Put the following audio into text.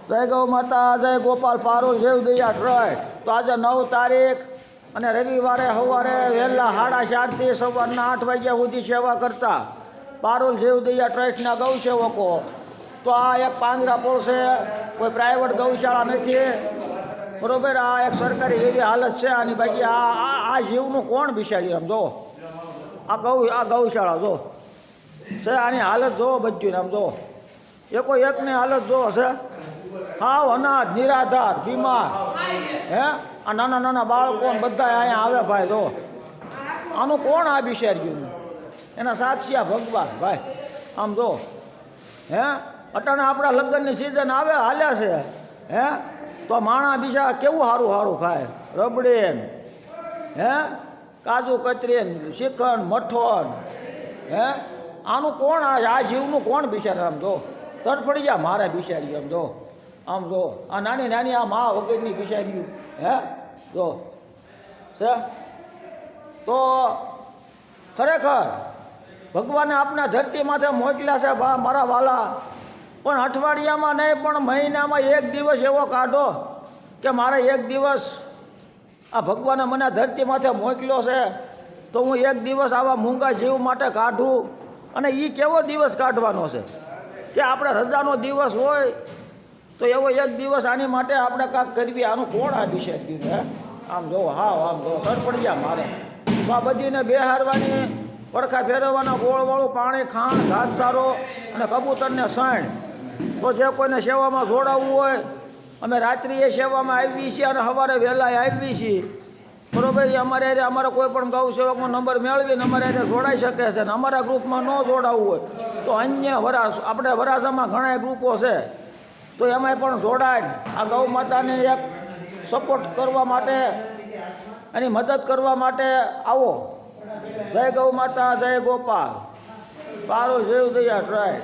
જય ગૌ માતા, જય ગોપાલ પારુલ જેવદયા ટ્રસ્ટ. તો આજે 9 તારીખ અને રવિવારે સવારે વહેલા 4:30થી સવારના 8 વાગ્યા સુધી સેવા કરતા પારુલ જેવદયા ટ્રસ્ટના ગૌસેવકો. તો આ એક પાંજરાપોળ છે, કોઈ પ્રાઇવેટ ગૌશાળા નથી, બરોબર. આ એક સરકારી એવી હાલત છે આની. બાકી આ જીવનું કોણ બિચારી આમ જો, આ ગૌશાળા જો છે, આની હાલત જો બધું આમ જો, એકની હાલત જો છે. હાવ અનાજ, નિરાધાર, બીમાર, હે આ નાના નાના બાળકો બધા અહીંયા આવે ભાઈ જો. આનું કોણ આ બિચાર્યું? એના સાક્ષીયા ભગવાન ભાઈ આમ જો. હે અટાણે આપણા લગ્નની સિઝન આવે હાલ્યા છે, હે તો માણા બીજા કેવું સારું સારું ખાય, રબડીન, હે કાજુ કતરીન, શ્રીખંડ, મઠોન, હે આનું કોણ? આ જીવનું કોણ બિચારે? આમ જો તડફડી ગયા મારે બિચારી આમ જો, આમ જો આ નાની નાની આ મા વગરની બિચાર્યું, હે જો છે. તો ખરેખર ભગવાને આપના ધરતી માથે મોકલ્યા છે મારા વાલા, પણ અઠવાડિયામાં નહીં પણ મહિનામાં એક દિવસ એવો કાઢો કે મારે એક દિવસ આ ભગવાને મને ધરતી માથે મોકલ્યો છે તો હું એક દિવસ આવા મૂંગા જીવ માટે કાઢું. અને એ કેવો દિવસ કાઢવાનો છે કે આપણે રજાનો દિવસ હોય તો એવો એક દિવસ આની માટે આપણે કાંઈક કરવી. આનું કોણ આ વિશે કર્યું? હે આમ જો, હા આમ જો તડપડી ગયા મારે. તો આ બધીને બેહારવાની, પડખા ફેરવવાના, ગોળવાળું પાણી, ખાંડ, ઘાસચારો અને કબૂતરને સણ. તો જે કોઈને સેવામાં જોડાવવું હોય, અમે રાત્રિએ સેવામાં આવી છીએ અને સવારે વહેલા આવી છીએ, બરોબર. અમારે કોઈ પણ ગૌ સેવકનો નંબર મેળવીને અમારે એને જોડાઈ શકે છે. ને અમારા ગ્રુપમાં ન જોડાવવું હોય તો અન્ય આપણે વરાછામાં ઘણા ગ્રુપો છે, તો એમાંય પણ જોડાય. આ ગૌ માતાને એક સપોર્ટ કરવા માટે, એની મદદ કરવા માટે આવો. જય ગૌ માતા, જય ગોપાલ પારુલ જેવદયા ટ્રસ્ટ.